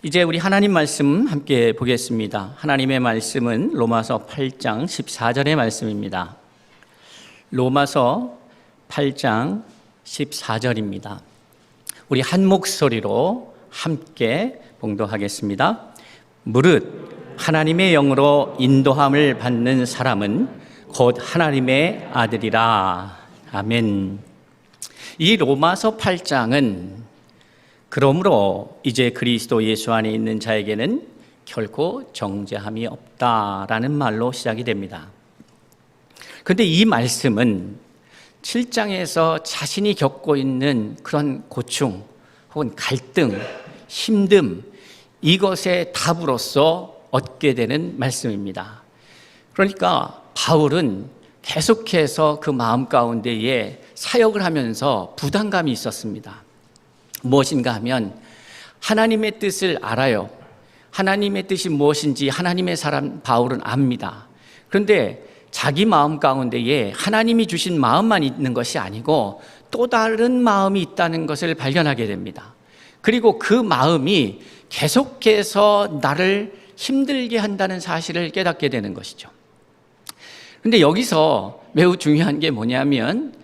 이제 우리 하나님 말씀 함께 보겠습니다. 하나님의 말씀은 로마서 8장 14절의 말씀입니다. 로마서 8장 14절입니다. 우리 한 목소리로 함께 봉독하겠습니다. 무릇 하나님의 영으로 인도함을 받는 사람은 곧 하나님의 아들이라. 아멘. 이 로마서 8장은 그러므로 이제 그리스도 예수 안에 있는 자에게는 결코 정죄함이 없다라는 말로 시작이 됩니다. 그런데 이 말씀은 7장에서 자신이 겪고 있는 그런 고충 혹은 갈등, 힘듦, 이것의 답으로서 얻게 되는 말씀입니다. 그러니까 바울은 계속해서 그 마음 가운데에 사역을 하면서 부담감이 있었습니다. 무엇인가 하면 하나님의 뜻을 알아요. 하나님의 뜻이 무엇인지 하나님의 사람 바울은 압니다. 그런데 자기 마음 가운데에 하나님이 주신 마음만 있는 것이 아니고 또 다른 마음이 있다는 것을 발견하게 됩니다. 그리고 그 마음이 계속해서 나를 힘들게 한다는 사실을 깨닫게 되는 것이죠. 그런데 여기서 매우 중요한 게 뭐냐면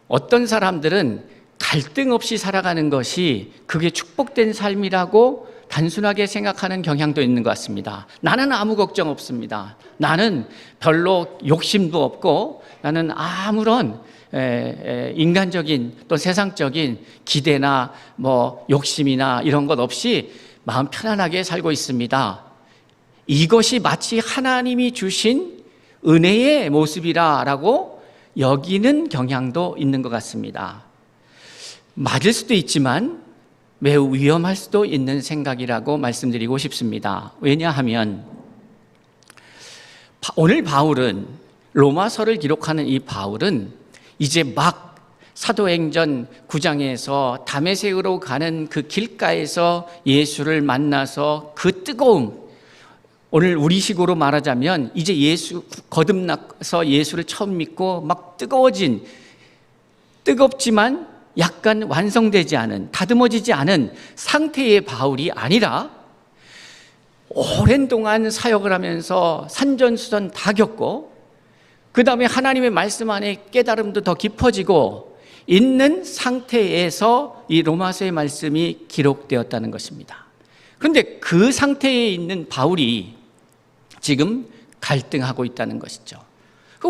어떤 사람들은 갈등 없이 살아가는 것이 그게 축복된 삶이라고 단순하게 생각하는 경향도 있는 것 같습니다. 나는 아무 걱정 없습니다. 나는 별로 욕심도 없고 나는 아무런 인간적인 또 세상적인 기대나 욕심이나 이런 것 없이 마음 편안하게 살고 있습니다. 이것이 마치 하나님이 주신 은혜의 모습이라고 여기는 경향도 있는 것 같습니다. 맞을 수도 있지만 매우 위험할 수도 있는 생각이라고 말씀드리고 싶습니다. 왜냐하면 오늘 바울은 로마서를 기록하는 이 바울은 이제 막 사도행전 9장에서 다메섹으로 가는 그 길가에서 예수를 만나서 그 뜨거움, 오늘 우리식으로 말하자면 이제 예수 거듭나서 예수를 처음 믿고 막 뜨겁지만 약간 완성되지 않은, 다듬어지지 않은 상태의 바울이 아니라 오랜 동안 사역을 하면서 산전수전 다 겪고 그 다음에 하나님의 말씀 안에 깨달음도 더 깊어지고 있는 상태에서 이 로마서의 말씀이 기록되었다는 것입니다. 그런데 그 상태에 있는 바울이 지금 갈등하고 있다는 것이죠.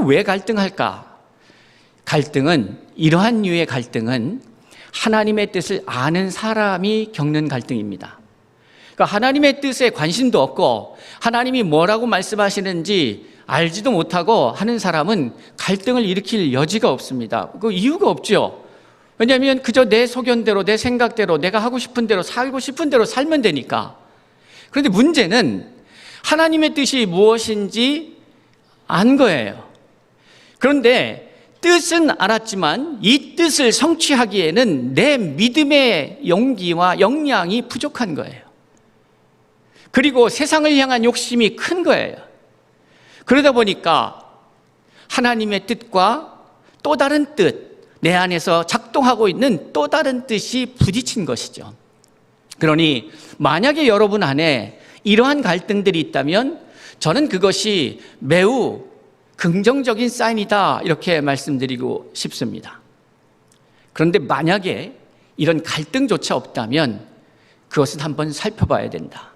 왜 갈등할까? 갈등은, 이러한 류의 갈등은 하나님의 뜻을 아는 사람이 겪는 갈등입니다. 그러니까 하나님의 뜻에 관심도 없고 하나님이 뭐라고 말씀하시는지 알지도 못하고 하는 사람은 갈등을 일으킬 여지가 없습니다. 그 이유가 없죠. 왜냐하면 그저 내 소견대로, 내 생각대로, 내가 하고 싶은 대로, 살고 싶은 대로 살면 되니까. 그런데 문제는 하나님의 뜻이 무엇인지 안 거예요. 그런데 뜻은 알았지만 이 뜻을 성취하기에는 내 믿음의 용기와 역량이 부족한 거예요. 그리고 세상을 향한 욕심이 큰 거예요. 그러다 보니까 하나님의 뜻과 또 다른 뜻, 내 안에서 작동하고 있는 또 다른 뜻이 부딪힌 것이죠. 그러니 만약에 여러분 안에 이러한 갈등들이 있다면 저는 그것이 매우 긍정적인 사인이다 이렇게 말씀드리고 싶습니다. 그런데 만약에 이런 갈등조차 없다면 그것은 한번 살펴봐야 된다.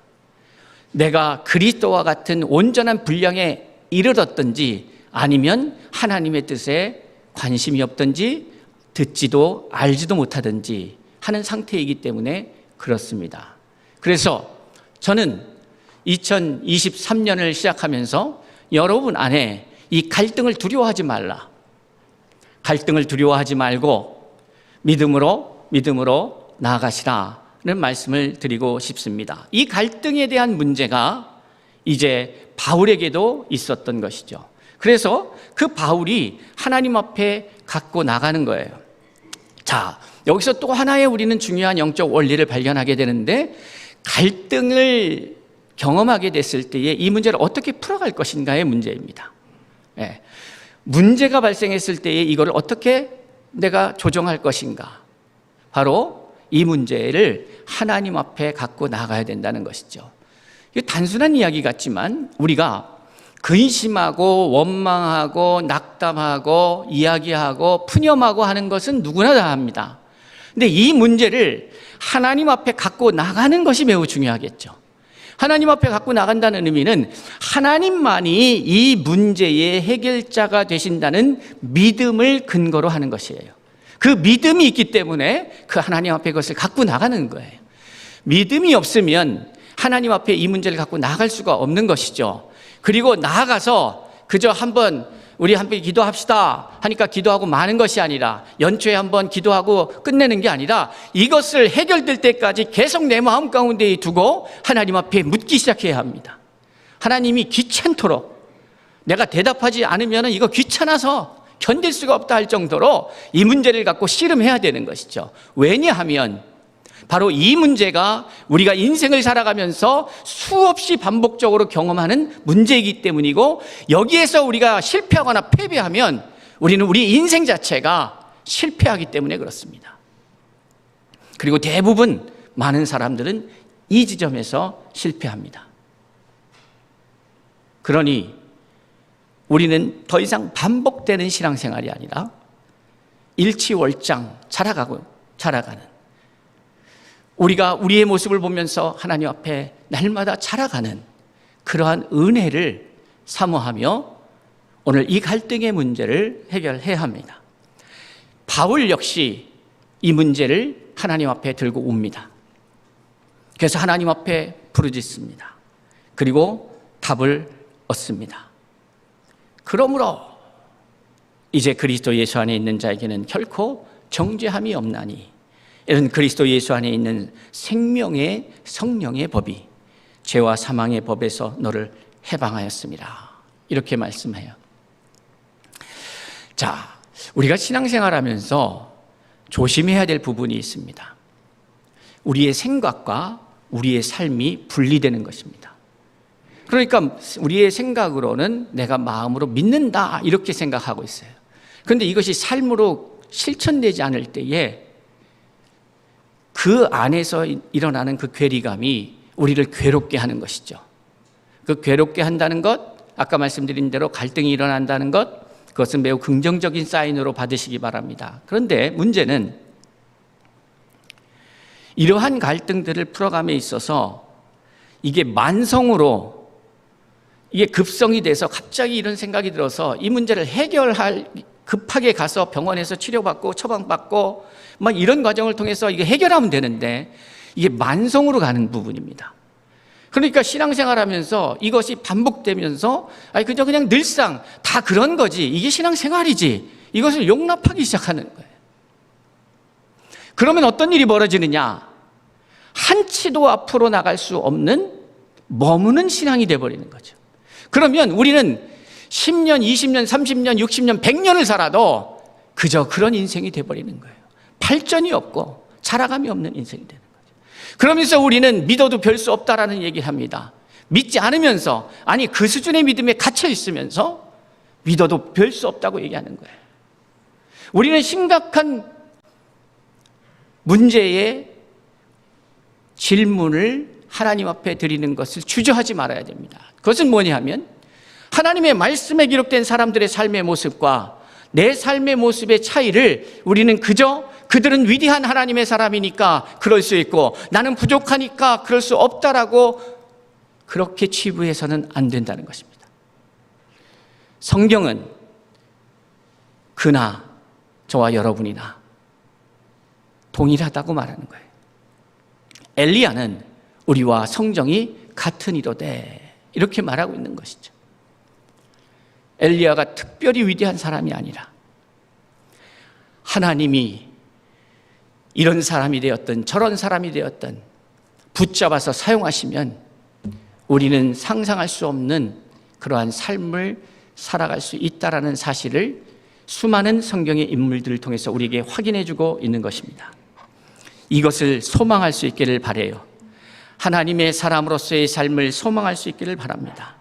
내가 그리스도와 같은 온전한 분량에 이르렀든지 아니면 하나님의 뜻에 관심이 없든지 듣지도 알지도 못하든지 하는 상태이기 때문에 그렇습니다. 그래서 저는 2023년을 시작하면서 여러분 안에 이 갈등을 두려워하지 말라. 갈등을 두려워하지 말고 믿음으로 나아가시라는 말씀을 드리고 싶습니다. 이 갈등에 대한 문제가 이제 바울에게도 있었던 것이죠. 그래서 그 바울이 하나님 앞에 갖고 나가는 거예요. 자, 여기서 또 하나의 우리는 중요한 영적 원리를 발견하게 되는데 갈등을 경험하게 됐을 때에 이 문제를 어떻게 풀어갈 것인가의 문제입니다. 문제가 발생했을 때에 이걸 어떻게 내가 조정할 것인가? 바로 이 문제를 하나님 앞에 갖고 나가야 된다는 것이죠. 이게 단순한 이야기 같지만 우리가 근심하고 원망하고 낙담하고 이야기하고 푸념하고 하는 것은 누구나 다 합니다. 근데 이 문제를 하나님 앞에 갖고 나가는 것이 매우 중요하겠죠. 하나님 앞에 갖고 나간다는 의미는 하나님만이 이 문제의 해결자가 되신다는 믿음을 근거로 하는 것이에요. 그 믿음이 있기 때문에 그 하나님 앞에 그것을 갖고 나가는 거예요. 믿음이 없으면 하나님 앞에 이 문제를 갖고 나갈 수가 없는 것이죠. 그리고 나아가서 그저 우리 함께 기도합시다 하니까 기도하고 마는 것이 아니라, 연초에 한번 기도하고 끝내는 게 아니라 이것을 해결될 때까지 계속 내 마음 가운데 두고 하나님 앞에 묻기 시작해야 합니다. 하나님이 귀찮도록, 내가 대답하지 않으면 이거 귀찮아서 견딜 수가 없다 할 정도로 이 문제를 갖고 씨름해야 되는 것이죠. 왜냐하면 바로 이 문제가 우리가 인생을 살아가면서 수없이 반복적으로 경험하는 문제이기 때문이고, 여기에서 우리가 실패하거나 패배하면 우리는 우리 인생 자체가 실패하기 때문에 그렇습니다. 그리고 대부분 많은 사람들은 이 지점에서 실패합니다. 그러니 우리는 더 이상 반복되는 신앙생활이 아니라 일치월장 자라가는, 우리가 우리의 모습을 보면서 하나님 앞에 날마다 자라가는 그러한 은혜를 사모하며 오늘 이 갈등의 문제를 해결해야 합니다. 바울 역시 이 문제를 하나님 앞에 들고 옵니다. 그래서 하나님 앞에 부르짖습니다. 그리고 답을 얻습니다. 그러므로 이제 그리스도 예수 안에 있는 자에게는 결코 정죄함이 없나니, 이런 그리스도 예수 안에 있는 생명의 성령의 법이 죄와 사망의 법에서 너를 해방하였습니다. 이렇게 말씀해요. 자, 우리가 신앙생활하면서 조심해야 될 부분이 있습니다. 우리의 생각과 우리의 삶이 분리되는 것입니다. 그러니까 우리의 생각으로는 내가 마음으로 믿는다 이렇게 생각하고 있어요. 그런데 이것이 삶으로 실천되지 않을 때에 그 안에서 일어나는 그 괴리감이 우리를 괴롭게 하는 것이죠. 그 괴롭게 한다는 것, 아까 말씀드린 대로 갈등이 일어난다는 것, 그것은 매우 긍정적인 사인으로 받으시기 바랍니다. 그런데 문제는 이러한 갈등들을 풀어감에 있어서 이게 만성으로, 이게 급성이 돼서 갑자기 이런 생각이 들어서 이 문제를 급하게 가서 병원에서 치료받고 처방받고 막 이런 과정을 통해서 이게 해결하면 되는데, 이게 만성으로 가는 부분입니다. 그러니까 신앙생활하면서 이것이 반복되면서 그냥 늘상 다 그런 거지, 이게 신앙생활이지, 이것을 용납하기 시작하는 거예요. 그러면 어떤 일이 벌어지느냐? 한치도 앞으로 나갈 수 없는 머무는 신앙이 돼버리는 거죠. 그러면 우리는 10년, 20년, 30년, 60년, 100년을 살아도 그저 그런 인생이 돼버리는 거예요. 발전이 없고 자라감이 없는 인생이 되는 거죠. 그러면서 우리는 믿어도 별 수 없다라는 얘기를 합니다. 믿지 않으면서, 아니 그 수준의 믿음에 갇혀 있으면서 믿어도 별 수 없다고 얘기하는 거예요. 우리는 심각한 문제의 질문을 하나님 앞에 드리는 것을 주저하지 말아야 됩니다. 그것은 뭐냐 하면, 하나님의 말씀에 기록된 사람들의 삶의 모습과 내 삶의 모습의 차이를 우리는 그저 그들은 위대한 하나님의 사람이니까 그럴 수 있고 나는 부족하니까 그럴 수 없다라고 그렇게 치부해서는 안 된다는 것입니다. 성경은 그나 저와 여러분이나 동일하다고 말하는 거예요. 엘리야는 우리와 성정이 같으니로되 이렇게 말하고 있는 것이죠. 엘리야가 특별히 위대한 사람이 아니라 하나님이 이런 사람이 되었든 저런 사람이 되었든 붙잡아서 사용하시면 우리는 상상할 수 없는 그러한 삶을 살아갈 수 있다라는 사실을 수많은 성경의 인물들을 통해서 우리에게 확인해주고 있는 것입니다. 이것을 소망할 수 있기를 바라요. 하나님의 사람으로서의 삶을 소망할 수 있기를 바랍니다.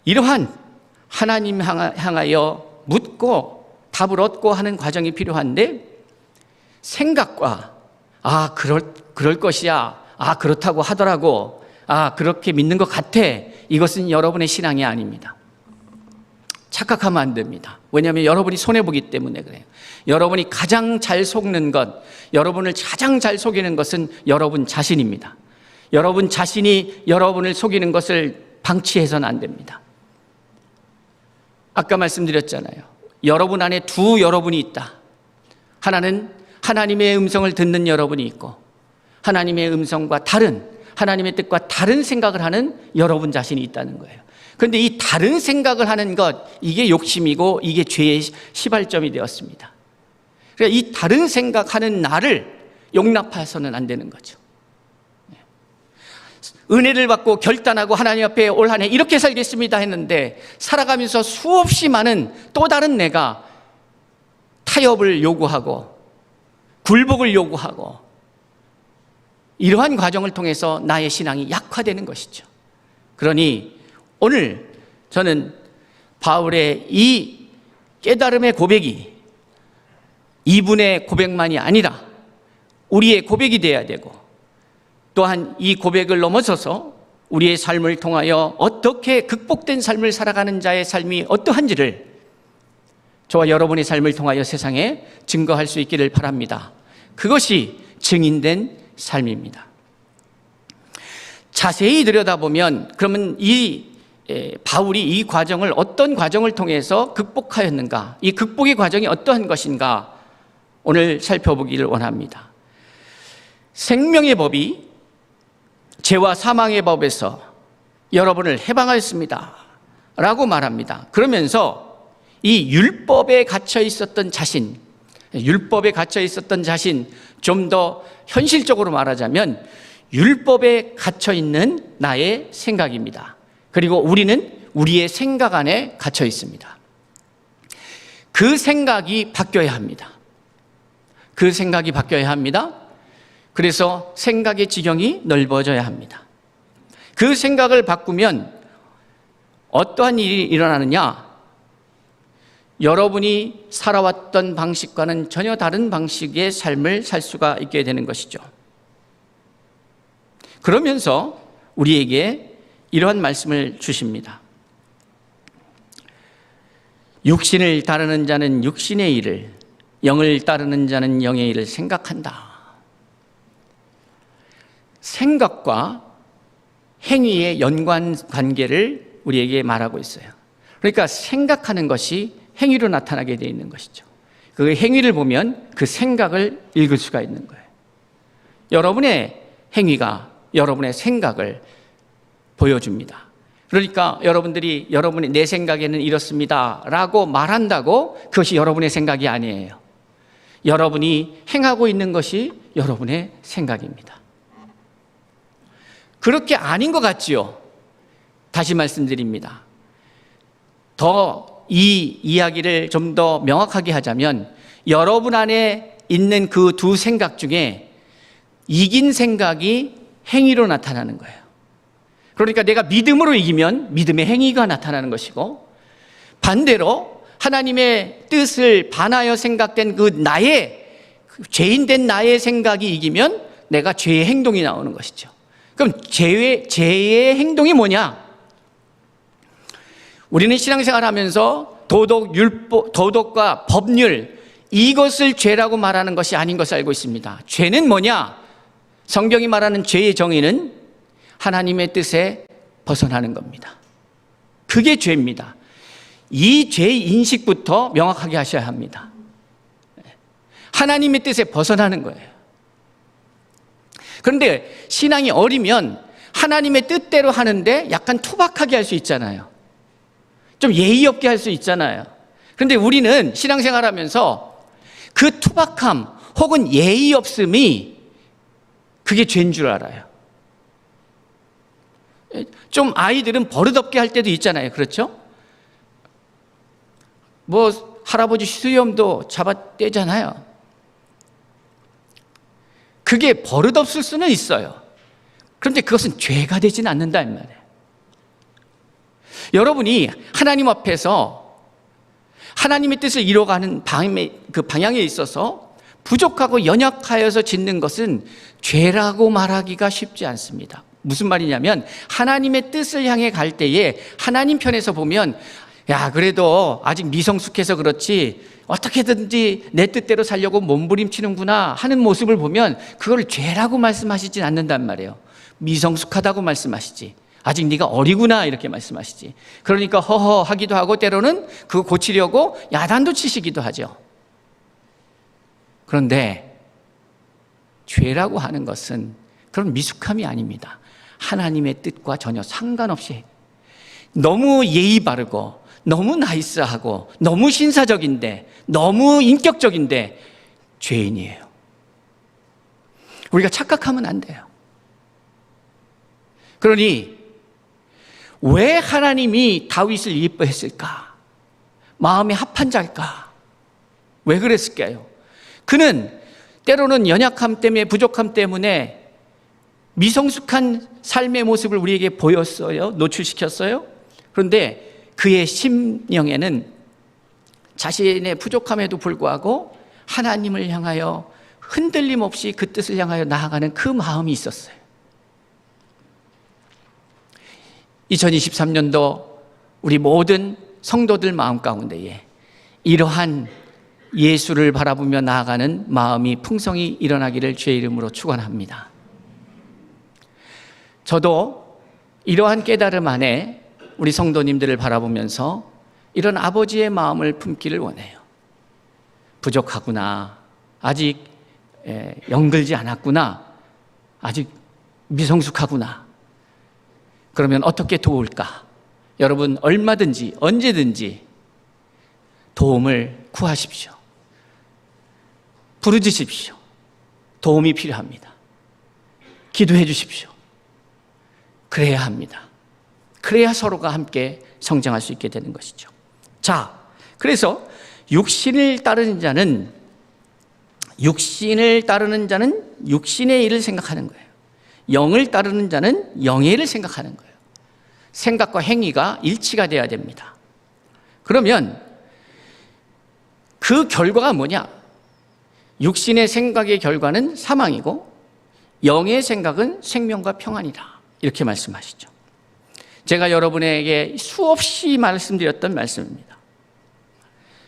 이러한 하나님 향하여 묻고 답을 얻고 하는 과정이 필요한데, 생각과 아, 그럴 것이야. 아, 그렇다고 하더라고. 아, 그렇게 믿는 것 같아. 이것은 여러분의 신앙이 아닙니다. 착각하면 안 됩니다. 왜냐하면 여러분이 손해보기 때문에 그래요. 여러분이 가장 잘 속는 것, 여러분을 가장 잘 속이는 것은 여러분 자신입니다. 여러분 자신이 여러분을 속이는 것을 방치해서는 안 됩니다. 아까 말씀드렸잖아요. 여러분 안에 두 여러분이 있다. 하나는 하나님의 음성을 듣는 여러분이 있고, 하나님의 음성과 다른, 하나님의 뜻과 다른 생각을 하는 여러분 자신이 있다는 거예요. 그런데 이 다른 생각을 하는 것, 이게 욕심이고 이게 죄의 시발점이 되었습니다. 그러니까 이 다른 생각하는 나를 용납해서는 안 되는 거죠. 은혜를 받고 결단하고 하나님 앞에 올 한 해 이렇게 살겠습니다 했는데, 살아가면서 수없이 많은 또 다른 내가 타협을 요구하고 굴복을 요구하고, 이러한 과정을 통해서 나의 신앙이 약화되는 것이죠. 그러니 오늘 저는 바울의 이 깨달음의 고백이 이분의 고백만이 아니라 우리의 고백이 되어야 되고, 또한 이 고백을 넘어서서 우리의 삶을 통하여 어떻게 극복된 삶을 살아가는 자의 삶이 어떠한지를 저와 여러분의 삶을 통하여 세상에 증거할 수 있기를 바랍니다. 그것이 증인된 삶입니다. 자세히 들여다보면 그러면 바울이 이 과정을 어떤 과정을 통해서 극복하였는가, 이 극복의 과정이 어떠한 것인가 오늘 살펴보기를 원합니다. 생명의 법이 죄와 사망의 법에서 여러분을 해방하였습니다 라고 말합니다. 그러면서 이 율법에 갇혀 있었던 자신, 율법에 갇혀 있었던 자신, 좀 더 현실적으로 말하자면 율법에 갇혀 있는 나의 생각입니다. 그리고 우리는 우리의 생각 안에 갇혀 있습니다. 그 생각이 바뀌어야 합니다. 그 생각이 바뀌어야 합니다. 그래서 생각의 지경이 넓어져야 합니다. 그 생각을 바꾸면 어떠한 일이 일어나느냐? 여러분이 살아왔던 방식과는 전혀 다른 방식의 삶을 살 수가 있게 되는 것이죠. 그러면서 우리에게 이러한 말씀을 주십니다. 육신을 따르는 자는 육신의 일을, 영을 따르는 자는 영의 일을 생각한다. 생각과 행위의 연관 관계를 우리에게 말하고 있어요. 그러니까 생각하는 것이 행위로 나타나게 되어 있는 것이죠. 그 행위를 보면 그 생각을 읽을 수가 있는 거예요. 여러분의 행위가 여러분의 생각을 보여줍니다. 그러니까 여러분들이 여러분의 내 생각에는 이렇습니다 라고 말한다고 그것이 여러분의 생각이 아니에요. 여러분이 행하고 있는 것이 여러분의 생각입니다. 그렇게 아닌 것 같지요? 다시 말씀드립니다. 더 이 이야기를 좀 더 명확하게 하자면 여러분 안에 있는 그 두 생각 중에 이긴 생각이 행위로 나타나는 거예요. 그러니까 내가 믿음으로 이기면 믿음의 행위가 나타나는 것이고, 반대로 하나님의 뜻을 반하여 생각된 그 나의 죄인된 나의 생각이 이기면 내가 죄의 행동이 나오는 것이죠. 그럼 죄의 행동이 뭐냐? 우리는 신앙생활 하면서 도덕과 법률, 이것을 죄라고 말하는 것이 아닌 것을 알고 있습니다. 죄는 뭐냐? 성경이 말하는 죄의 정의는 하나님의 뜻에 벗어나는 겁니다. 그게 죄입니다. 이 죄의 인식부터 명확하게 하셔야 합니다. 하나님의 뜻에 벗어나는 거예요. 그런데 신앙이 어리면 하나님의 뜻대로 하는데 약간 투박하게 할 수 있잖아요. 좀 예의 없게 할 수 있잖아요. 그런데 우리는 신앙생활 하면서 그 투박함 혹은 예의 없음이 그게 죄인 줄 알아요. 좀 아이들은 버릇없게 할 때도 있잖아요. 그렇죠? 뭐 할아버지 수염도 잡아떼잖아요. 그게 버릇없을 수는 있어요. 그런데 그것은 죄가 되지는 않는다 이 말이에요. 여러분이 하나님 앞에서 하나님의 뜻을 이뤄가는 그 방향에 있어서 부족하고 연약하여서 짓는 것은 죄라고 말하기가 쉽지 않습니다. 무슨 말이냐면 하나님의 뜻을 향해 갈 때에 하나님 편에서 보면 야, 그래도 아직 미성숙해서 그렇지 어떻게든지 내 뜻대로 살려고 몸부림치는구나 하는 모습을 보면 그걸 죄라고 말씀하시진 않는단 말이에요. 미성숙하다고 말씀하시지. 아직 네가 어리구나 이렇게 말씀하시지. 그러니까 허허 하기도 하고 때로는 그거 고치려고 야단도 치시기도 하죠. 그런데 죄라고 하는 것은 그런 미숙함이 아닙니다. 하나님의 뜻과 전혀 상관없이 너무 예의 바르고 너무 나이스하고 너무 신사적인데 너무 인격적인데 죄인이에요. 우리가 착각하면 안 돼요. 그러니 왜 하나님이 다윗을 예뻐했을까? 마음이 합한 자일까? 왜 그랬을까요? 그는 때로는 연약함 때문에 부족함 때문에 미성숙한 삶의 모습을 우리에게 보였어요. 노출시켰어요. 그런데 그의 심령에는 자신의 부족함에도 불구하고 하나님을 향하여 흔들림 없이 그 뜻을 향하여 나아가는 그 마음이 있었어요. 2023년도 우리 모든 성도들 마음 가운데에 이러한 예수를 바라보며 나아가는 마음이 풍성히 일어나기를 주의 이름으로 축원합니다. 저도 이러한 깨달음 안에 우리 성도님들을 바라보면서 이런 아버지의 마음을 품기를 원해요. 부족하구나. 아직 영글지 않았구나. 아직 미성숙하구나. 그러면 어떻게 도울까? 여러분 얼마든지 언제든지 도움을 구하십시오. 부르짖으십시오. 도움이 필요합니다. 기도해 주십시오. 그래야 합니다. 그래야 서로가 함께 성장할 수 있게 되는 것이죠. 자, 그래서 육신을 따르는 자는 육신의 일을 생각하는 거예요. 영을 따르는 자는 영의 일을 생각하는 거예요. 생각과 행위가 일치가 돼야 됩니다. 그러면 그 결과가 뭐냐? 육신의 생각의 결과는 사망이고 영의 생각은 생명과 평안이다. 이렇게 말씀하시죠. 제가 여러분에게 수없이 말씀드렸던 말씀입니다.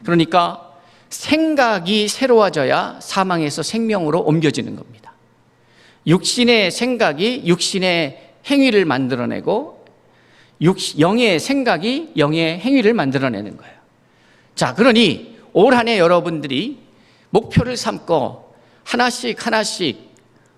그러니까 생각이 새로워져야 사망에서 생명으로 옮겨지는 겁니다. 육신의 생각이 육신의 행위를 만들어내고 영의 생각이 영의 행위를 만들어내는 거예요. 자, 그러니 올 한 해 여러분들이 목표를 삼고 하나씩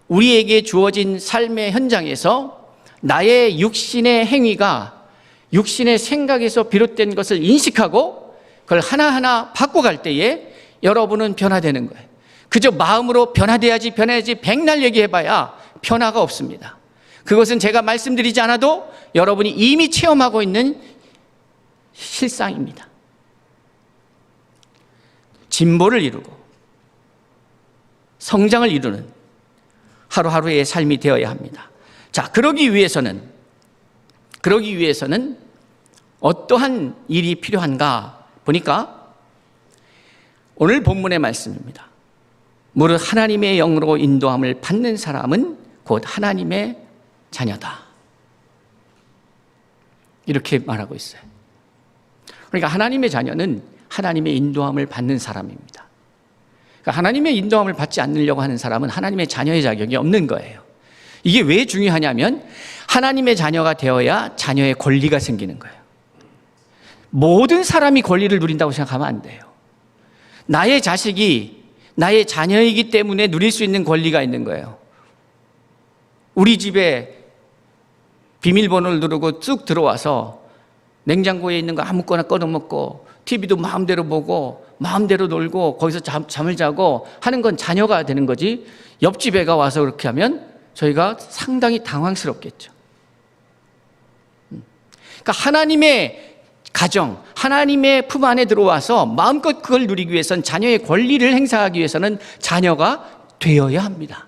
우리에게 주어진 삶의 현장에서 나의 육신의 행위가 육신의 생각에서 비롯된 것을 인식하고 그걸 하나하나 바꿔갈 때에 여러분은 변화되는 거예요. 그저 마음으로 변화돼야지 백날 얘기해봐야 변화가 없습니다. 그것은 제가 말씀드리지 않아도 여러분이 이미 체험하고 있는 실상입니다. 진보를 이루고 성장을 이루는 하루하루의 삶이 되어야 합니다. 자, 그러기 위해서는 어떠한 일이 필요한가 보니까 오늘 본문의 말씀입니다. 무릇 하나님의 영으로 인도함을 받는 사람은 곧 하나님의 자녀다. 이렇게 말하고 있어요. 그러니까 하나님의 자녀는 하나님의 인도함을 받는 사람입니다. 그러니까 하나님의 인도함을 받지 않으려고 하는 사람은 하나님의 자녀의 자격이 없는 거예요. 이게 왜 중요하냐면 하나님의 자녀가 되어야 자녀의 권리가 생기는 거예요. 모든 사람이 권리를 누린다고 생각하면 안 돼요. 나의 자식이 나의 자녀이기 때문에 누릴 수 있는 권리가 있는 거예요. 우리 집에 비밀번호를 누르고 쭉 들어와서 냉장고에 있는 거 아무거나 꺼내먹고 TV도 마음대로 보고 마음대로 놀고 거기서 잠을 자고 하는 건 자녀가 되는 거지, 옆집 애가 와서 그렇게 하면 저희가 상당히 당황스럽겠죠. 그러니까 하나님의 가정, 하나님의 품 안에 들어와서 마음껏 그걸 누리기 위해서는 자녀의 권리를 행사하기 위해서는 자녀가 되어야 합니다.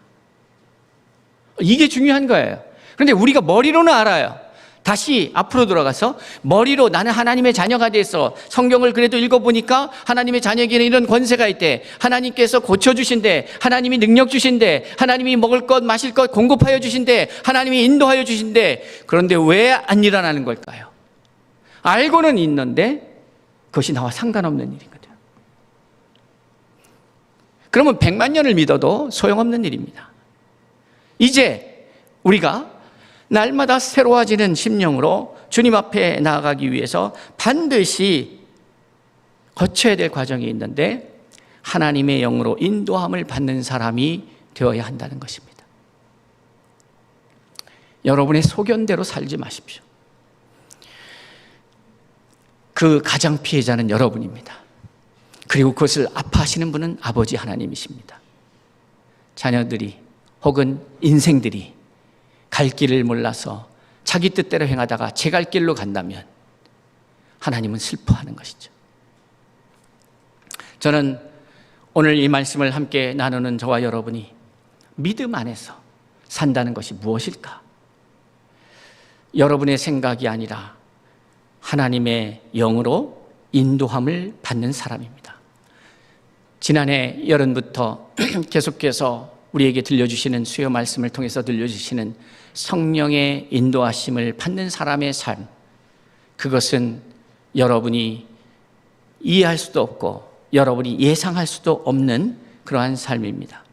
이게 중요한 거예요. 그런데 우리가 머리로는 알아요. 다시 앞으로 돌아가서 머리로 나는 하나님의 자녀가 돼서 성경을 그래도 읽어보니까 하나님의 자녀에게는 이런 권세가 있대. 하나님께서 고쳐주신대. 하나님이 능력 주신대. 하나님이 먹을 것 마실 것 공급하여 주신대. 하나님이 인도하여 주신대. 그런데 왜 안 일어나는 걸까요? 알고는 있는데 그것이 나와 상관없는 일인 거죠. 그러면 100만 년을 믿어도 소용없는 일입니다. 이제 우리가 날마다 새로워지는 심령으로 주님 앞에 나아가기 위해서 반드시 거쳐야 될 과정이 있는데 하나님의 영으로 인도함을 받는 사람이 되어야 한다는 것입니다. 여러분의 소견대로 살지 마십시오. 그 가장 피해자는 여러분입니다. 그리고 그것을 아파하시는 분은 아버지 하나님이십니다. 자녀들이 혹은 인생들이 갈 길을 몰라서 자기 뜻대로 행하다가 제 갈 길로 간다면 하나님은 슬퍼하는 것이죠. 저는 오늘 이 말씀을 함께 나누는 저와 여러분이 믿음 안에서 산다는 것이 무엇일까? 여러분의 생각이 아니라 하나님의 영으로 인도함을 받는 사람입니다. 지난해 여름부터 계속해서 우리에게 들려주시는 수요 말씀을 통해서 들려주시는 성령의 인도하심을 받는 사람의 삶, 그것은 여러분이 이해할 수도 없고 여러분이 예상할 수도 없는 그러한 삶입니다.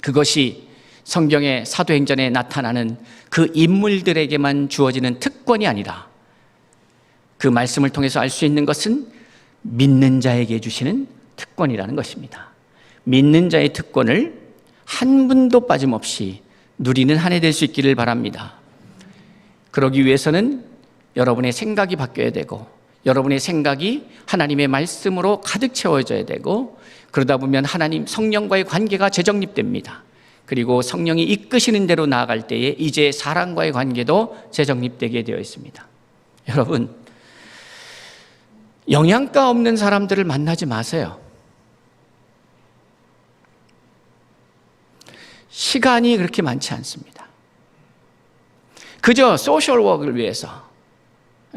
그것이 성경의 사도행전에 나타나는 그 인물들에게만 주어지는 특권이 아니라 그 말씀을 통해서 알 수 있는 것은 믿는 자에게 주시는 특권이라는 것입니다. 믿는 자의 특권을 한 분도 빠짐없이 누리는 한 해 될 수 있기를 바랍니다. 그러기 위해서는 여러분의 생각이 바뀌어야 되고 여러분의 생각이 하나님의 말씀으로 가득 채워져야 되고 그러다 보면 하나님 성령과의 관계가 재정립됩니다. 그리고 성령이 이끄시는 대로 나아갈 때에 이제 사람과의 관계도 재정립되게 되어 있습니다. 여러분, 영양가 없는 사람들을 만나지 마세요. 시간이 그렇게 많지 않습니다. 그저 소셜워크를 위해서,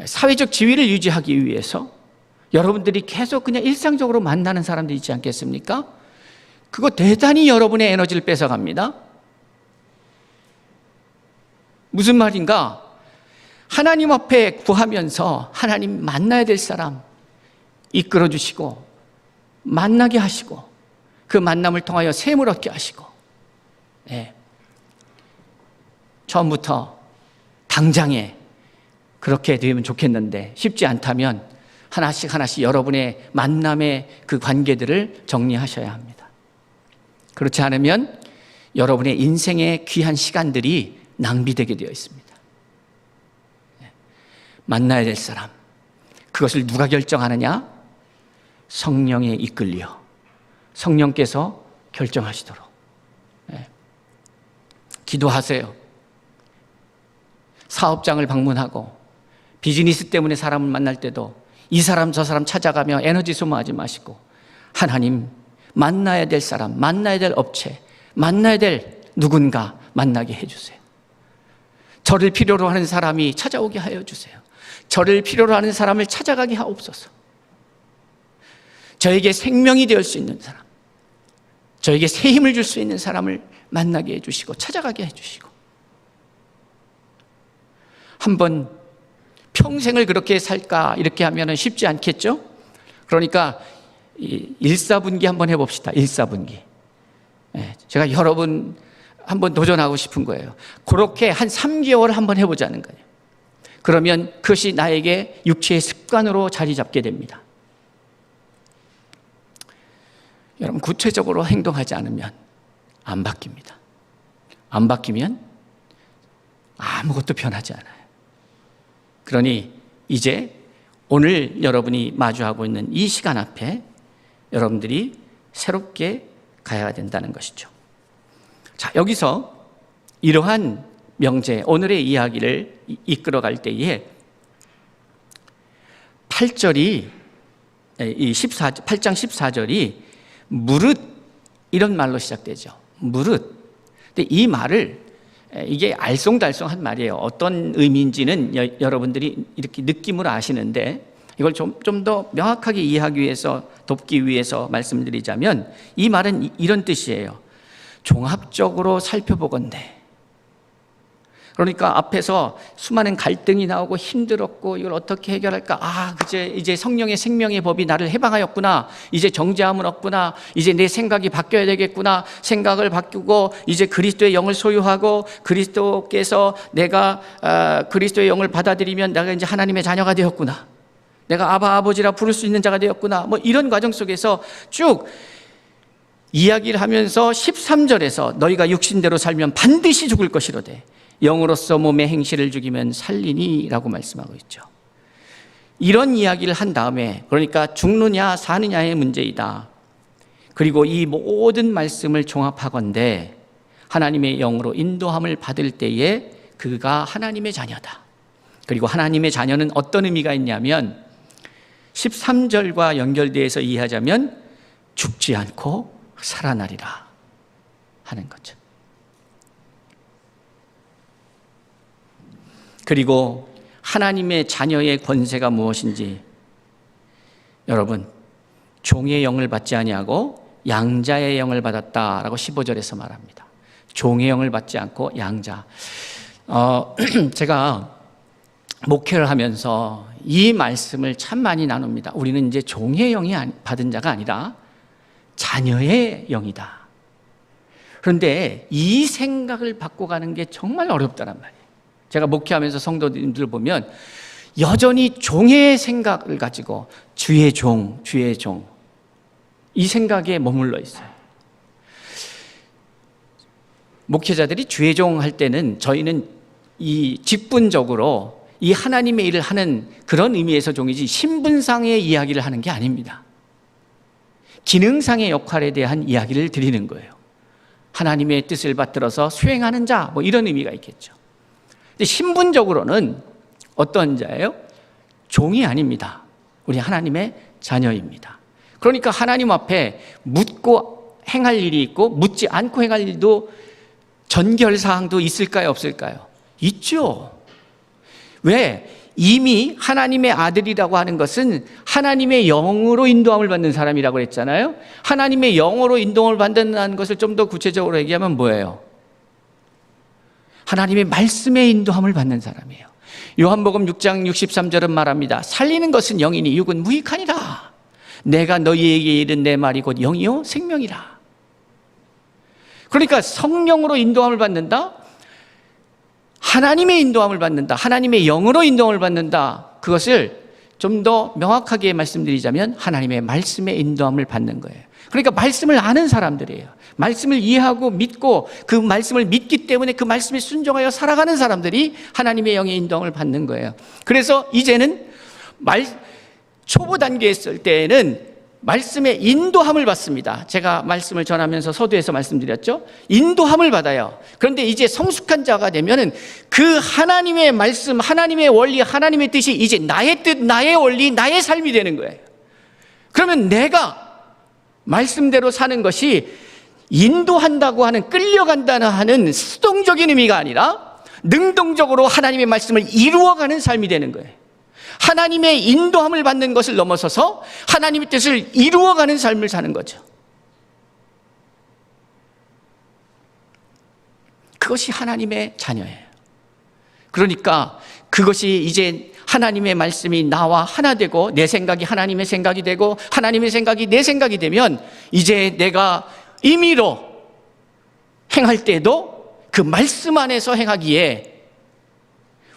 사회적 지위를 유지하기 위해서 여러분들이 계속 그냥 일상적으로 만나는 사람들이 있지 않겠습니까? 그거 대단히 여러분의 에너지를 뺏어갑니다. 무슨 말인가? 하나님 앞에 구하면서 하나님 만나야 될 사람 이끌어 주시고 만나게 하시고 그 만남을 통하여 샘을 얻게 하시고, 네. 처음부터 당장에 그렇게 되면 좋겠는데 쉽지 않다면 하나씩 하나씩 여러분의 만남의 그 관계들을 정리하셔야 합니다. 그렇지 않으면 여러분의 인생의 귀한 시간들이 낭비되게 되어 있습니다. 만나야 될 사람, 그것을 누가 결정하느냐? 성령에 이끌려 성령께서 결정하시도록 기도하세요. 사업장을 방문하고 비즈니스 때문에 사람을 만날 때도 이 사람 저 사람 찾아가며 에너지 소모하지 마시고 하나님 만나야 될 사람, 만나야 될 업체, 만나야 될 누군가 만나게 해주세요. 저를 필요로 하는 사람이 찾아오게 하여 주세요. 저를 필요로 하는 사람을 찾아가게 하옵소서. 저에게 생명이 될 수 있는 사람, 저에게 새 힘을 줄 수 있는 사람을 만나게 해주시고 찾아가게 해주시고, 한번 평생을 그렇게 살까 이렇게 하면 쉽지 않겠죠? 그러니까 일사분기 한번 해봅시다. 일사분기. 제가 여러분 한번 도전하고 싶은 거예요. 그렇게 한 3개월 한번 해보자는 거예요. 그러면 그것이 나에게 육체의 습관으로 자리 잡게 됩니다. 여러분, 구체적으로 행동하지 않으면 안 바뀝니다. 안 바뀌면 아무것도 변하지 않아요. 그러니 이제 오늘 여러분이 마주하고 있는 이 시간 앞에 여러분들이 새롭게 가야 된다는 것이죠. 자, 여기서 이러한 명제, 오늘의 이야기를 이끌어갈 때에 8장 14절이 무릇 이런 말로 시작되죠. 무릇. 근데 이 말을 이게 알쏭달쏭한 말이에요. 어떤 의미인지는 여러분들이 이렇게 느낌으로 아시는데 이걸 좀 더 명확하게 이해하기 위해서, 돕기 위해서 말씀드리자면 이 말은 이런 뜻이에요. 종합적으로 살펴보건대. 그러니까 앞에서 수많은 갈등이 나오고 힘들었고 이걸 어떻게 해결할까? 이제 성령의 생명의 법이 나를 해방하였구나. 이제 정죄함은 없구나. 이제 내 생각이 바뀌어야 되겠구나. 생각을 바꾸고 이제 그리스도의 영을 소유하고 그리스도께서 내가 그리스도의 영을 받아들이면 내가 이제 하나님의 자녀가 되었구나. 내가 아바 아버지라 부를 수 있는 자가 되었구나. 뭐 이런 과정 속에서 쭉 이야기를 하면서 13절에서 너희가 육신대로 살면 반드시 죽을 것이로되 영으로서 몸의 행실을 죽이면 살리니 라고 말씀하고 있죠. 이런 이야기를 한 다음에 그러니까 죽느냐 사느냐의 문제이다. 그리고 이 모든 말씀을 종합하건대 하나님의 영으로 인도함을 받을 때에 그가 하나님의 자녀다. 그리고 하나님의 자녀는 어떤 의미가 있냐면 13절과 연결돼서 이해하자면 죽지 않고 살아나리라 하는 거죠. 그리고 하나님의 자녀의 권세가 무엇인지 여러분 종의 영을 받지 아니하고 양자의 영을 받았다라고 15절에서 말합니다. 종의 영을 받지 않고 양자. 제가 목회를 하면서 이 말씀을 참 많이 나눕니다. 우리는 이제 종의 영이 받은 자가 아니라 자녀의 영이다. 그런데 이 생각을 바꿔가는 게 정말 어렵다란 말이에요. 제가 목회하면서 성도님들 보면 여전히 종의 생각을 가지고 주의 종, 주의 종 이 생각에 머물러 있어요. 목회자들이 주의 종 할 때는 저희는 이 직분적으로 이 하나님의 일을 하는 그런 의미에서 종이지 신분상의 이야기를 하는 게 아닙니다. 기능상의 역할에 대한 이야기를 드리는 거예요. 하나님의 뜻을 받들어서 수행하는 자, 뭐 이런 의미가 있겠죠. 근데 신분적으로는 어떤 자예요? 종이 아닙니다. 우리 하나님의 자녀입니다. 그러니까 하나님 앞에 묻고 행할 일이 있고 묻지 않고 행할 일도 전결사항도 있을까요? 없을까요? 있죠. 왜? 이미 하나님의 아들이라고 하는 것은 하나님의 영으로 인도함을 받는 사람이라고 했잖아요. 하나님의 영으로 인도함을 받는다는 것을 좀 더 구체적으로 얘기하면 뭐예요? 하나님의 말씀에 인도함을 받는 사람이에요. 요한복음 6장 63절은 말합니다. 살리는 것은 영이니 육은 무익하니라. 내가 너희에게 이른 내 말이 곧 영이요 생명이라. 그러니까 성령으로 인도함을 받는다. 하나님의 인도함을 받는다. 하나님의 영으로 인도함을 받는다. 그것을 좀 더 명확하게 말씀드리자면 하나님의 말씀에 인도함을 받는 거예요. 그러니까 말씀을 아는 사람들이에요. 말씀을 이해하고 믿고 그 말씀을 믿기 때문에 그 말씀에 순종하여 살아가는 사람들이 하나님의 영의 인도함을 받는 거예요. 그래서 이제는 초보 단계에 있을 때에는 말씀의 인도함을 받습니다. 제가 말씀을 전하면서 서두에서 말씀드렸죠. 인도함을 받아요. 그런데 이제 성숙한 자가 되면은 그 하나님의 말씀, 하나님의 원리, 하나님의 뜻이 이제 나의 뜻, 나의 원리, 나의 삶이 되는 거예요. 그러면 내가 말씀대로 사는 것이 인도한다고 하는, 끌려간다는 하는 수동적인 의미가 아니라 능동적으로 하나님의 말씀을 이루어가는 삶이 되는 거예요. 하나님의 인도함을 받는 것을 넘어서서 하나님의 뜻을 이루어가는 삶을 사는 거죠. 그것이 하나님의 자녀예요. 그러니까 그것이 이제 하나님의 말씀이 나와 하나 되고 내 생각이 하나님의 생각이 되고 하나님의 생각이 내 생각이 되면 이제 내가 임의로 행할 때도 그 말씀 안에서 행하기에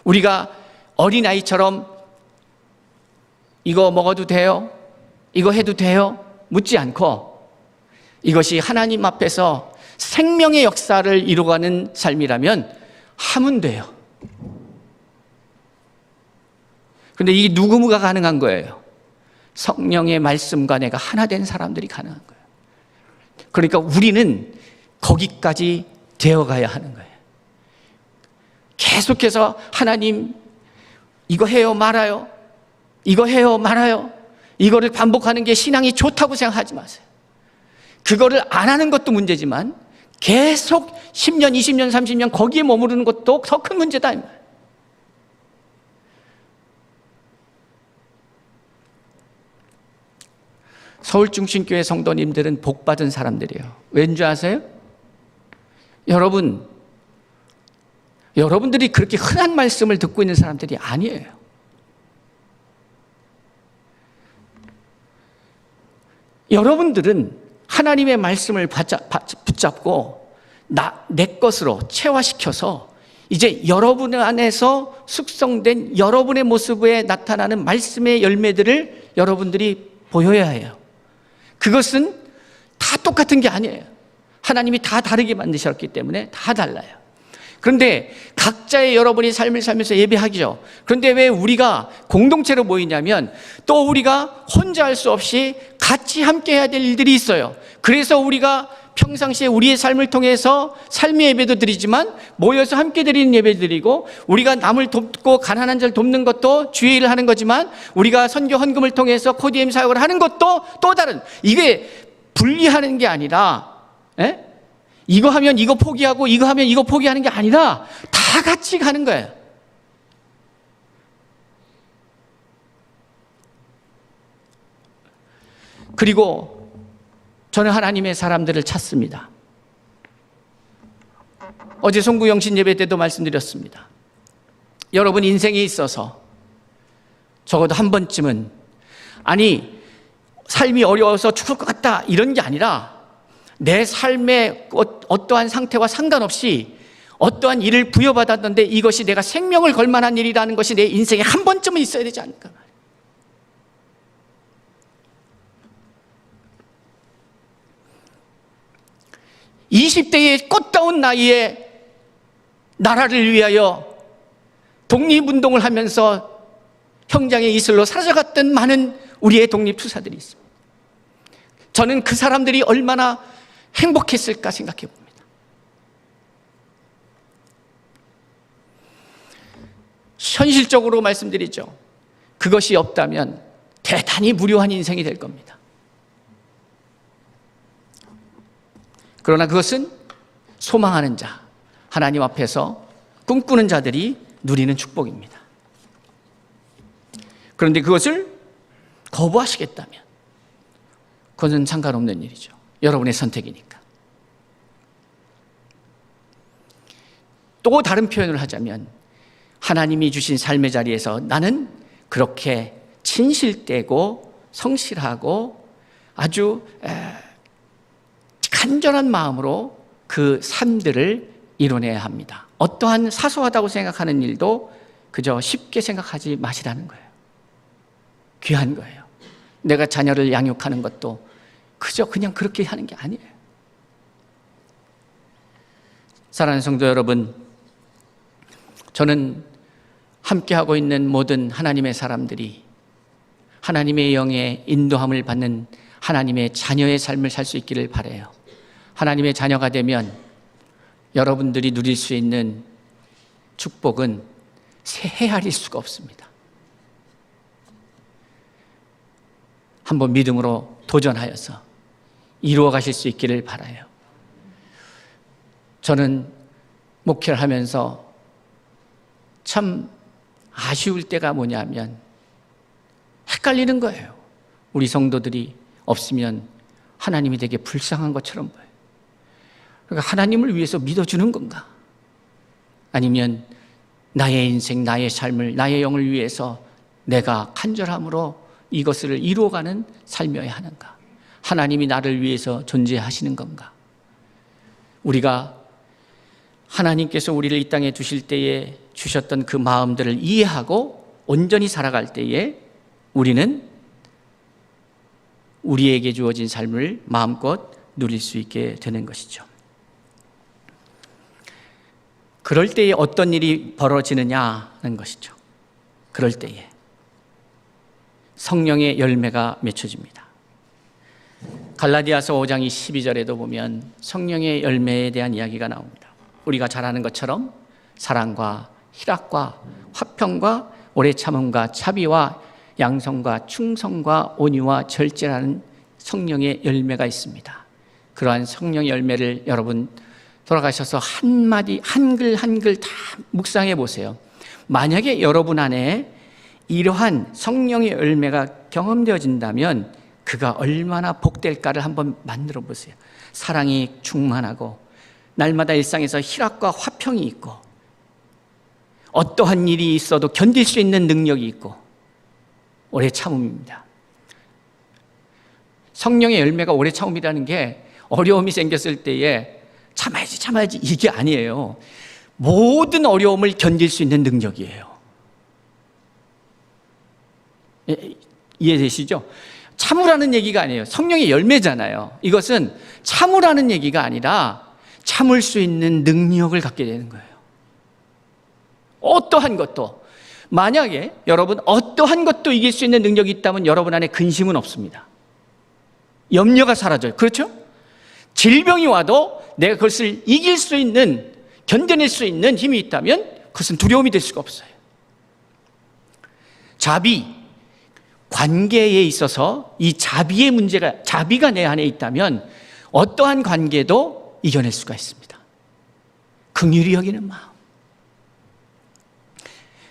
우리가 어린아이처럼 이거 먹어도 돼요? 이거 해도 돼요? 묻지 않고 이것이 하나님 앞에서 생명의 역사를 이루어가는 삶이라면 하면 돼요. 그런데 이게 누구가 가능한 거예요? 성령의 말씀과 내가 하나 된 사람들이 가능한 거예요. 그러니까 우리는 거기까지 되어가야 하는 거예요. 계속해서 하나님 이거 해요 말아요? 이거 해요 말아요? 이거를 반복하는 게 신앙이 좋다고 생각하지 마세요. 그거를 안 하는 것도 문제지만 계속 10년, 20년, 30년 거기에 머무르는 것도 더 큰 문제다. 서울중심교회 성도님들은 복받은 사람들이에요. 왠지 아세요? 여러분들이 그렇게 흔한 말씀을 듣고 있는 사람들이 아니에요. 여러분들은 하나님의 말씀을 붙잡고 내 것으로 체화시켜서 이제 여러분 안에서 숙성된 여러분의 모습에 나타나는 말씀의 열매들을 여러분들이 보여야 해요. 그것은 다 똑같은 게 아니에요. 하나님이 다 다르게 만드셨기 때문에 다 달라요. 그런데 각자의 여러분이 삶을 살면서 예배하기죠. 그런데 왜 우리가 공동체로 모이냐면 또 우리가 혼자 할 수 없이 같이 함께 해야 될 일들이 있어요. 그래서 우리가 평상시에 우리의 삶을 통해서 삶의 예배도 드리지만 모여서 함께 드리는 예배 드리고, 우리가 남을 돕고 가난한 자를 돕는 것도 주의 일을 하는 거지만 우리가 선교 헌금을 통해서 코디엠 사역을 하는 것도 또 다른, 이게 분리하는 게 아니라 이거 하면 이거 포기하고 이거 하면 이거 포기하는 게 아니라 다 같이 가는 거예요. 그리고 저는 하나님의 사람들을 찾습니다. 어제 송구영신 예배 때도 말씀드렸습니다. 여러분 인생에 있어서 적어도 한 번쯤은, 아니 삶이 어려워서 죽을 것 같다 이런 게 아니라 내 삶의 어떠한 상태와 상관없이 어떠한 일을 부여받았는데 이것이 내가 생명을 걸 만한 일이라는 것이 내 인생에 한 번쯤은 있어야 되지 않을까. 20대의 꽃다운 나이에 나라를 위하여 독립운동을 하면서 형장의 이슬로 사라져갔던 많은 우리의 독립투사들이 있습니다. 저는 그 사람들이 얼마나 행복했을까 생각해 봅니다. 현실적으로 말씀드리죠. 그것이 없다면 대단히 무료한 인생이 될 겁니다. 그러나 그것은 소망하는 자, 하나님 앞에서 꿈꾸는 자들이 누리는 축복입니다. 그런데 그것을 거부하시겠다면 그것은 상관없는 일이죠. 여러분의 선택이니까. 또 다른 표현을 하자면 하나님이 주신 삶의 자리에서 나는 그렇게 진실되고 성실하고 아주 간절한 마음으로 그 삶들을 이뤄내야 합니다. 어떠한 사소하다고 생각하는 일도 그저 쉽게 생각하지 마시라는 거예요. 귀한 거예요. 내가 자녀를 양육하는 것도 그저 그냥 그렇게 하는 게 아니에요. 사랑하는 성도 여러분, 저는 함께하고 있는 모든 하나님의 사람들이 하나님의 영의 인도함을 받는 하나님의 자녀의 삶을 살 수 있기를 바라요. 하나님의 자녀가 되면 여러분들이 누릴 수 있는 축복은 헤아릴 수가 없습니다. 한번 믿음으로 도전하여서 이루어 가실 수 있기를 바라요. 저는 목회를 하면서 참 아쉬울 때가 뭐냐면 헷갈리는 거예요. 우리 성도들이 없으면 하나님이 되게 불쌍한 것처럼 보여요. 그러니까 하나님을 위해서 믿어주는 건가? 아니면 나의 인생, 나의 삶을, 나의 영을 위해서 내가 간절함으로 이것을 이루어가는 삶이어야 하는가? 하나님이 나를 위해서 존재하시는 건가? 우리가 하나님께서 우리를 이 땅에 두실 때에 주셨던 그 마음들을 이해하고 온전히 살아갈 때에 우리는 우리에게 주어진 삶을 마음껏 누릴 수 있게 되는 것이죠. 그럴 때에 어떤 일이 벌어지느냐는 것이죠. 그럴 때에 성령의 열매가 맺혀집니다. 갈라디아서 5장 12절에도 보면 성령의 열매에 대한 이야기가 나옵니다. 우리가 잘 아는 것처럼 사랑과 희락과 화평과 오래 참음과 자비와 양성과 충성과 온유와 절제라는 성령의 열매가 있습니다. 그러한 성령의 열매를 여러분 돌아가셔서 한마디 한글 한글 다 묵상해 보세요. 만약에 여러분 안에 이러한 성령의 열매가 경험되어진다면 그가 얼마나 복될까를 한번 만들어 보세요. 사랑이 충만하고 날마다 일상에서 희락과 화평이 있고 어떠한 일이 있어도 견딜 수 있는 능력이 있고 오래 참음입니다. 성령의 열매가 오래 참음이라는 게 어려움이 생겼을 때에 참아야지 이게 아니에요. 모든 어려움을 견딜 수 있는 능력이에요. 이해되시죠? 참으라는 얘기가 아니에요. 성령의 열매잖아요. 이것은 참으라는 얘기가 아니라 참을 수 있는 능력을 갖게 되는 거예요. 어떠한 것도, 만약에 여러분 어떠한 것도 이길 수 있는 능력이 있다면 여러분 안에 근심은 없습니다. 염려가 사라져요. 그렇죠? 질병이 와도 내가 그것을 이길 수 있는, 견뎌낼 수 있는 힘이 있다면 그것은 두려움이 될 수가 없어요. 자비, 관계에 있어서 이 자비의 문제가, 자비가 내 안에 있다면 어떠한 관계도 이겨낼 수가 있습니다. 긍휼히 여기는 마음.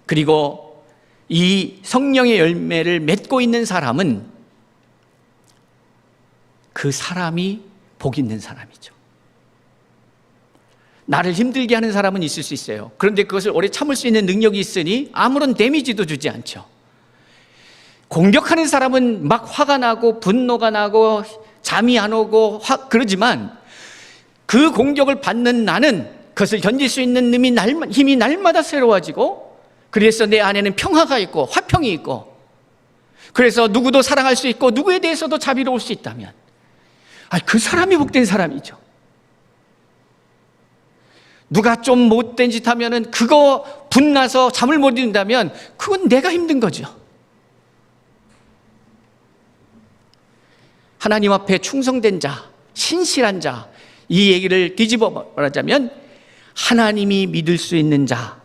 그리고 이 성령의 열매를 맺고 있는 사람은 그 사람이 복 있는 사람이죠. 나를 힘들게 하는 사람은 있을 수 있어요. 그런데 그것을 오래 참을 수 있는 능력이 있으니 아무런 데미지도 주지 않죠. 공격하는 사람은 막 화가 나고 분노가 나고 잠이 안 오고 그러지만 그 공격을 받는 나는 그것을 견딜 수 있는 힘이 날마다 새로워지고, 그래서 내 안에는 평화가 있고 화평이 있고, 그래서 누구도 사랑할 수 있고 누구에 대해서도 자비로울 수 있다면 그 사람이 복된 사람이죠. 누가 좀 못된 짓 하면은 그거 분나서 잠을 못 이룬다면 그건 내가 힘든 거죠. 하나님 앞에 충성된 자, 신실한 자, 이 얘기를 뒤집어 말하자면 하나님이 믿을 수 있는 자,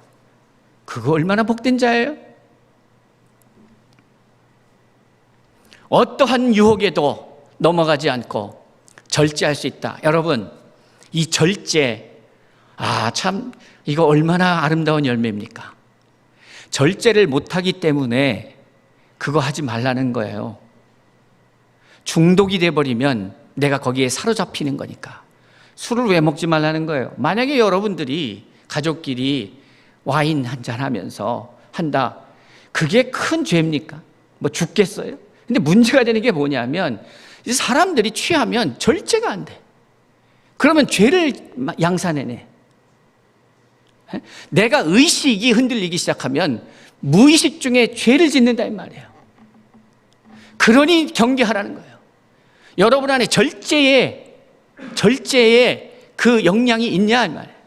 그거 얼마나 복된 자예요? 어떠한 유혹에도 넘어가지 않고 절제할 수 있다. 여러분, 이 절제, 참 이거 얼마나 아름다운 열매입니까? 절제를 못하기 때문에 그거 하지 말라는 거예요. 중독이 돼버리면 내가 거기에 사로잡히는 거니까. 술을 왜 먹지 말라는 거예요? 만약에 여러분들이 가족끼리 와인 한잔 하면서 한다, 그게 큰 죄입니까? 뭐 죽겠어요? 근데 문제가 되는 게 뭐냐면 사람들이 취하면 절제가 안 돼. 그러면 죄를 양산해내. 내가 의식이 흔들리기 시작하면 무의식 중에 죄를 짓는다 이 말이에요. 그러니 경계하라는 거예요. 여러분 안에 절제의 그 역량이 있냐 이 말이에요.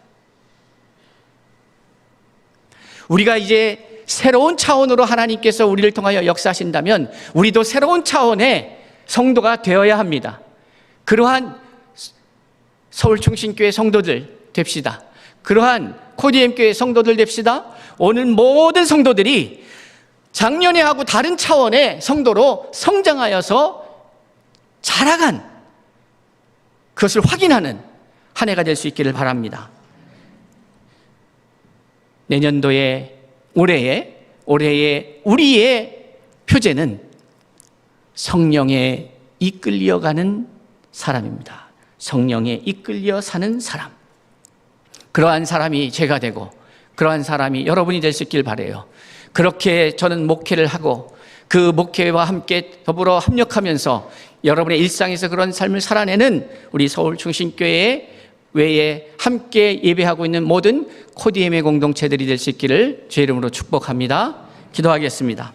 우리가 이제 새로운 차원으로 하나님께서 우리를 통하여 역사하신다면 우리도 새로운 차원의 성도가 되어야 합니다. 그러한 서울충신교회 성도들 됩시다. 그러한 코디엠교회 성도들 됩시다. 오늘 모든 성도들이 작년에 하고 다른 차원의 성도로 성장하여서 자라간 그것을 확인하는 한 해가 될 수 있기를 바랍니다. 내년도에 올해의 우리의 표제는 성령에 이끌려가는 사람입니다. 성령에 이끌려 사는 사람. 그러한 사람이 제가 되고 그러한 사람이 여러분이 될 수 있길 바라요. 그렇게 저는 목회를 하고 그 목회와 함께 더불어 합력하면서 여러분의 일상에서 그런 삶을 살아내는 우리 서울충신교회 외에 함께 예배하고 있는 모든 코디엠의 공동체들이 될 수 있기를 주의 이름으로 축복합니다. 기도하겠습니다.